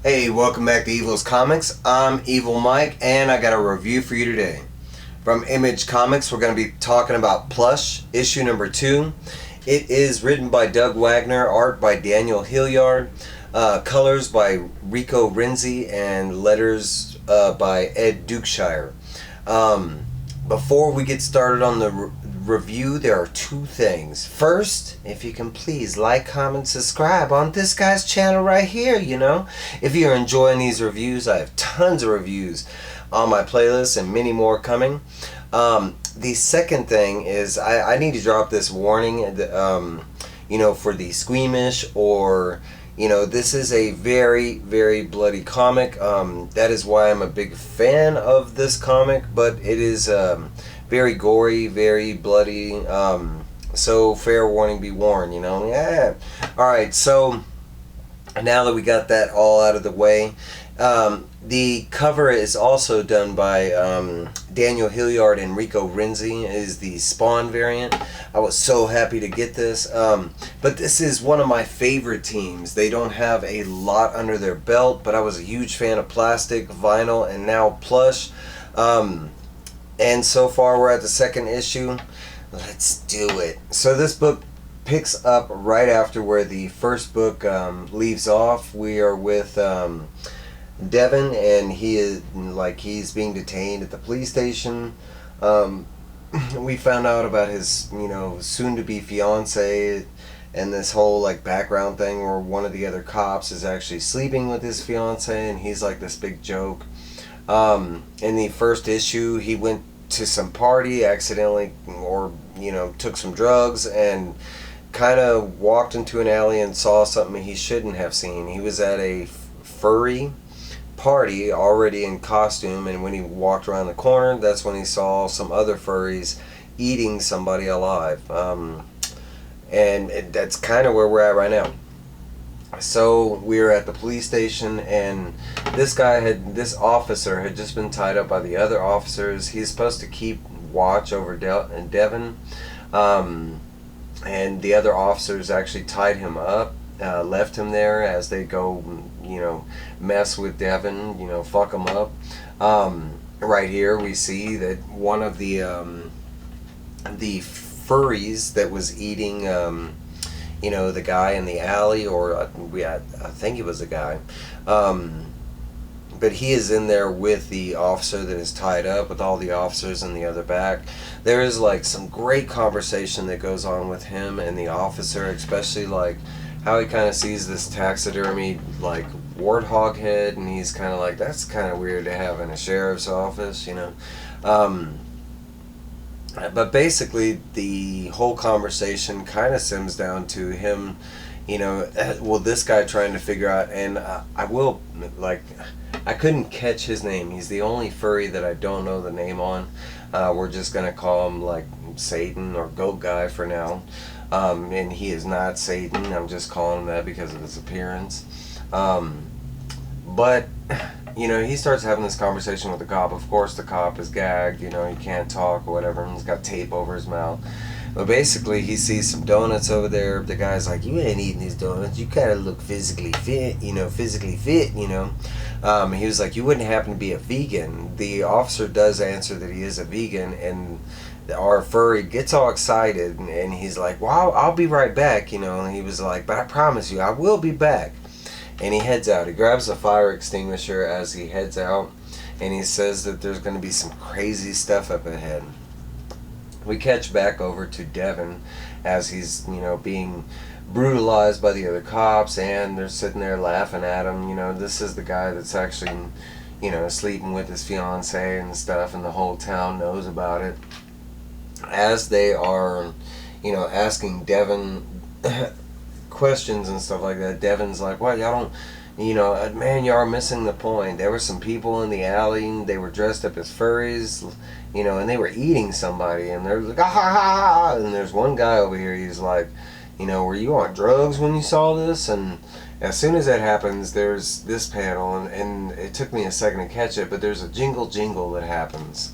Hey, welcome back to Evil's Comics. I'm Evil Mike, and I got a review for you today. From Image Comics, we're going to be talking about Plush, issue number 2. It is written by Doug Wagner, art by Daniel Hillyard, colors by Rico, Renzi, and letters by Ed Dukeshire. Before we get started on the review, there are two things. First, if you can please like, comment, subscribe on this guy's channel right here, If you're enjoying these reviews, I have tons of reviews on my playlist and many more coming. The second thing is I need to drop this warning, for the squeamish or, this is a very, very bloody comic. That is why I'm a big fan of this comic, but it is very gory, very bloody, so fair warning be warned, Yeah. Alright, so now that we got that all out of the way, the cover is also done by Daniel Hillyard and Rico Renzi. Is the Spawn variant. I was so happy to get this, but this is one of my favorite teams. They don't have a lot under their belt, but I was a huge fan of Plastic, Vinyl, and now Plush. And so far we're at the second issue. Let's do it. So this book picks up right after where the first book leaves off. We are with Devin, and he's being detained at the police station. We found out about his soon-to-be fiance and this whole background thing where one of the other cops is actually sleeping with his fiance, and he's like this big joke. In the first issue, he went to some party accidentally, or took some drugs and kind of walked into an alley and saw something he shouldn't have seen. He was at a furry party already in costume, and when he walked around the corner, that's when he saw some other furries eating somebody alive. And that's kind of where we're at right now. So we're at the police station, and this officer had just been tied up by the other officers. He's supposed to keep watch over Devin, and the other officers actually tied him up, left him there as they go, mess with Devin, fuck him up. Right here we see that one of the furries that was eating the guy in the alley, or I think he was a guy, but he is in there with the officer that is tied up, with all the officers in the other back. There is some great conversation that goes on with him and the officer, especially how he kind of sees this taxidermy warthog head, and he's kind of that's kind of weird to have in a sheriff's office, But basically, the whole conversation kind of sims down to him, this guy trying to figure out, and I couldn't catch his name. He's the only furry that I don't know the name on. We're just going to call him, Satan or Goat Guy for now. And he is not Satan. I'm just calling him that because of his appearance. But he starts having this conversation with the cop. Of course, the cop is gagged, he can't talk or whatever, and he's got tape over his mouth. But basically, he sees some donuts over there. The guy's like, you ain't eating these donuts. You kind of look physically fit. He was like, you wouldn't happen to be a vegan. The officer does answer that he is a vegan, and our furry gets all excited, and he's like, well, I'll be right back, and he was like, but I promise you, I will be back. And he heads out. He grabs a fire extinguisher as he heads out, and he says that there's going to be some crazy stuff up ahead. We catch back over to Devin as he's, being brutalized by the other cops, and they're sitting there laughing at him. This is the guy that's actually, sleeping with his fiancée and stuff, and the whole town knows about it. As they are, asking Devin questions and stuff like that, Devin's like, well, y'all don't, man, y'all are missing the point. There were some people in the alley, they were dressed up as furries, and they were eating somebody, and they're like, ah, ha, ha, ha. And there's one guy over here, he's like, were you on drugs when you saw this? And as soon as that happens, there's this panel, and it took me a second to catch it, but there's a jingle that happens.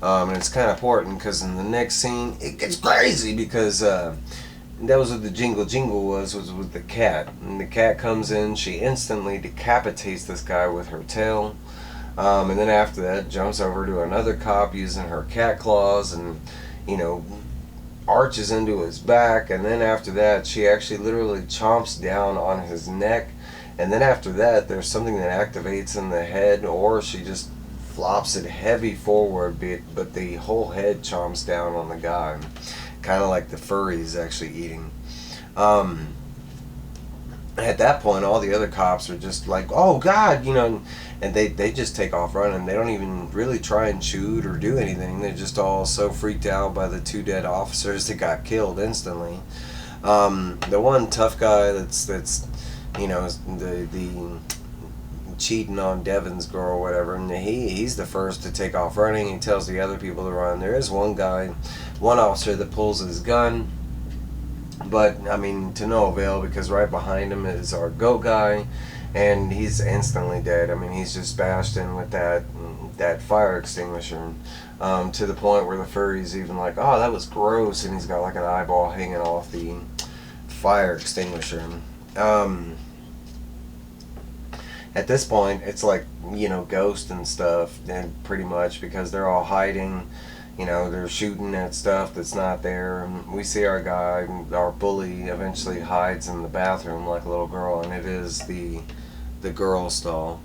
And it's kind of important, because in the next scene, it gets crazy, because that was what the jingle jingle was with the cat. And the cat comes in, she instantly decapitates this guy with her tail. And then after that, jumps over to another cop using her cat claws and, you know, arches into his back. And then after that, she actually literally chomps down on his neck. And then after that, there's something that activates in the head, or she just flops it heavy forward, but the whole head chomps down on the guy. Kind of like the furry's actually eating. At that point, all the other cops are just like, oh God, you know, and they just take off running. They don't even really try and shoot or do anything. They're just all so freaked out by the 2 dead officers that got killed instantly. The one tough guy that's you know, the cheating on Devin's girl or whatever, and he's the first to take off running. He tells the other people to run. There is one officer that pulls his gun, but I mean, to no avail, because right behind him is our goat guy, and he's instantly dead. I mean, he's just bashed in with that fire extinguisher, to the point where the furry's even like, oh, that was gross, and he's got like an eyeball hanging off the fire extinguisher. At this point, it's like, you know, Ghost and stuff, and pretty much, because they're all hiding, you know, they're shooting at stuff that's not there. And we see our guy, our bully, eventually hides in the bathroom like a little girl, and it is the girl stall.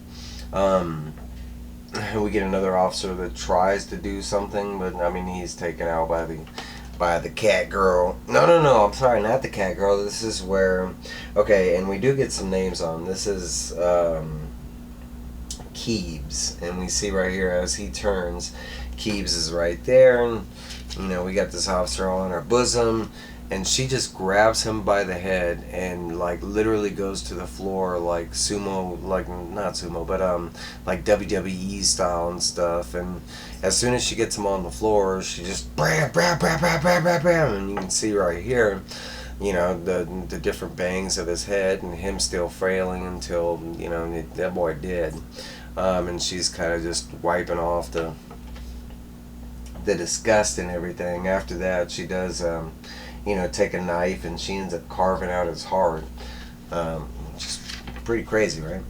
We get another officer that tries to do something, but I mean, he's taken out by the cat girl. No, I'm sorry, not the cat girl. This is where, okay, and we do get some names on. This is Keebs, and we see right here as he turns, Keebs is right there, and you know, we got this officer on her bosom, and she just grabs him by the head and like literally goes to the floor like sumo, like not sumo, but like WWE style and stuff. And as soon as she gets him on the floor, she just bam, bam, bam, bam, bam, bam, bam, and you can see right here, you know, the different bangs of his head and him still frailing until, you know, that boy dead. And she's kind of just wiping off the disgust and everything. After that, she does, you know, take a knife and she ends up carving out his heart. Just pretty crazy, right?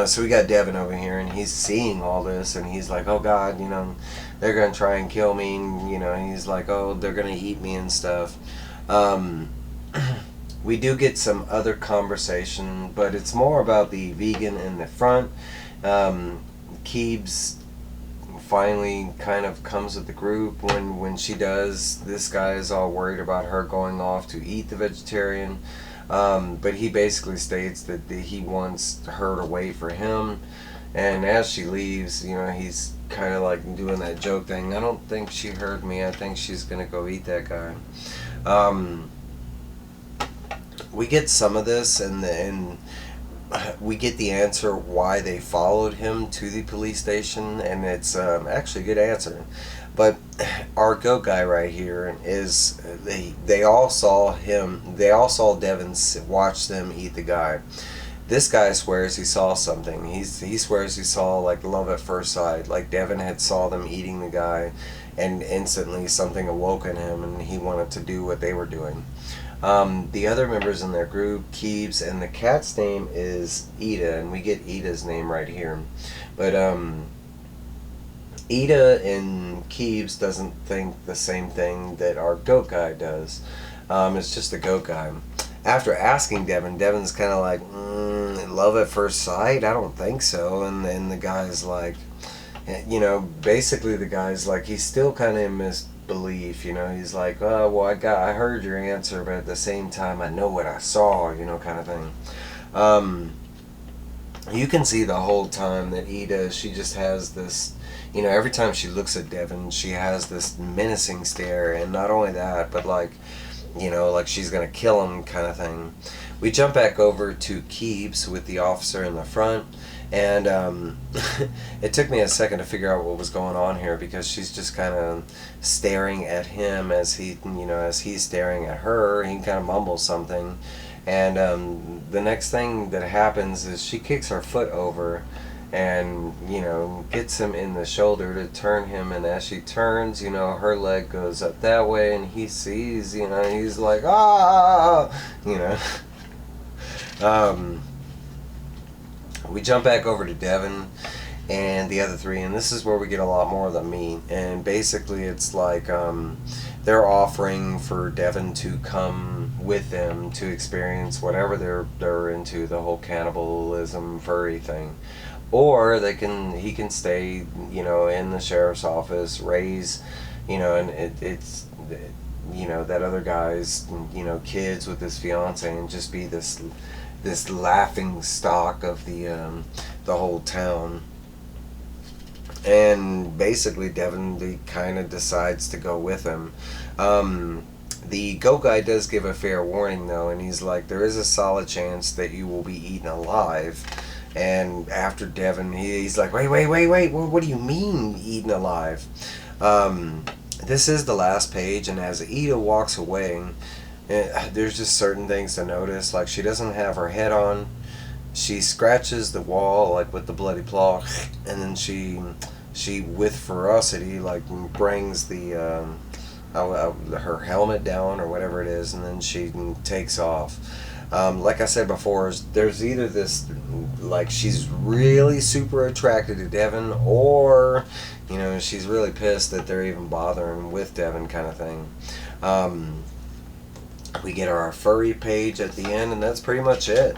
So we got Devin over here, and he's seeing all this, and he's like, oh God, you know, they're going to try and kill me. And, you know, he's like, oh, they're going to eat me and stuff. We do get some other conversation, but it's more about the vegan in the front. Keebs finally kind of comes with the group. When she does, this guy is all worried about her going off to eat the vegetarian, but he basically states that he wants her to wait for him. And as she leaves, you know, he's kind of like doing that joke thing, I don't think she heard me, I think she's gonna go eat that guy. We get some of this, and we get the answer why they followed him to the police station, and it's actually a good answer. But our goat guy right here is, they all saw Devin watch them eat the guy. This guy swears he saw something. He swears he saw like love at first sight, like Devin had saw them eating the guy, and instantly something awoke in him and he wanted to do what they were doing. The other members in their group, Keebs, and the cat's name is Ida, and we get Ida's name right here. But Ida and Keebs doesn't think the same thing that our goat guy does. It's just the goat guy. After asking Devin's kind of like, love at first sight? I don't think so. And then the guy's like, you know, basically the guy's like, he's still kind of in misbelief, you know. He's like, oh, well, I heard your answer, but at the same time, I know what I saw, you know, kind of thing. You can see the whole time that Ida, she just has this, you know, every time she looks at Devin, she has this menacing stare, and not only that, but like, you know, like she's gonna kill him kind of thing. We jump back over to Keebs with the officer in the front, and it took me a second to figure out what was going on here, because she's just kind of staring at him as he, you know, as he's staring at her. He kind of mumbles something, and the next thing that happens is she kicks her foot over, and gets him in the shoulder to turn him, and as she turns, her leg goes up that way, and he sees, he's like, ah, we jump back over to Devin and the other three, and this is where we get a lot more of the meat. And basically it's like they're offering for Devin to come with them to experience whatever they're into, the whole cannibalism furry thing, or he can stay in the sheriff's office, raise and it's that other guy's kids with his fiance, and just be this laughing stock of the whole town. And basically Devin kind of decides to go with him. The goat guy does give a fair warning though, and he's like, there is a solid chance that you will be eaten alive. And after Devin, he's like, wait, what do you mean eaten alive? This is the last page, and as Ida walks away, there's just certain things to notice. Like, she doesn't have her head on. She scratches the wall like with the bloody claw, and then she with ferocity like brings the her helmet down or whatever it is, and then she takes off. Like I said before, there's either this, like, she's really super attracted to Devin, or she's really pissed that they're even bothering with Devin, kind of thing. We get our furry page at the end, and that's pretty much it.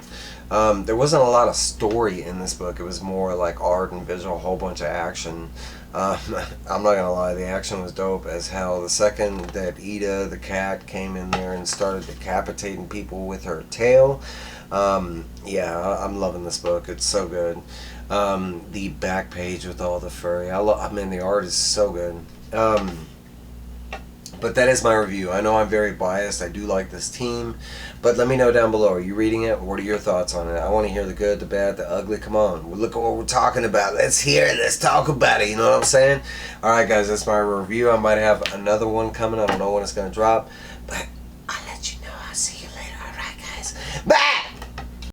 There wasn't a lot of story in this book. It was more like art and visual, a whole bunch of action. I'm not gonna lie, the action was dope as hell. The second that Ida, the cat, came in there and started decapitating people with her tail, yeah, I'm loving this book. It's so good. The back page with all the furry, I mean, the art is so good. But that is my review. I know I'm very biased. I do like this team. But let me know down below. Are you reading it? What are your thoughts on it? I want to hear the good, the bad, the ugly. Come on. Look at what we're talking about. Let's hear it. Let's talk about it. You know what I'm saying? Alright, guys. That's my review. I might have another one coming. I don't know when it's going to drop. But I'll let you know. I'll see you later. Alright, guys. Bye!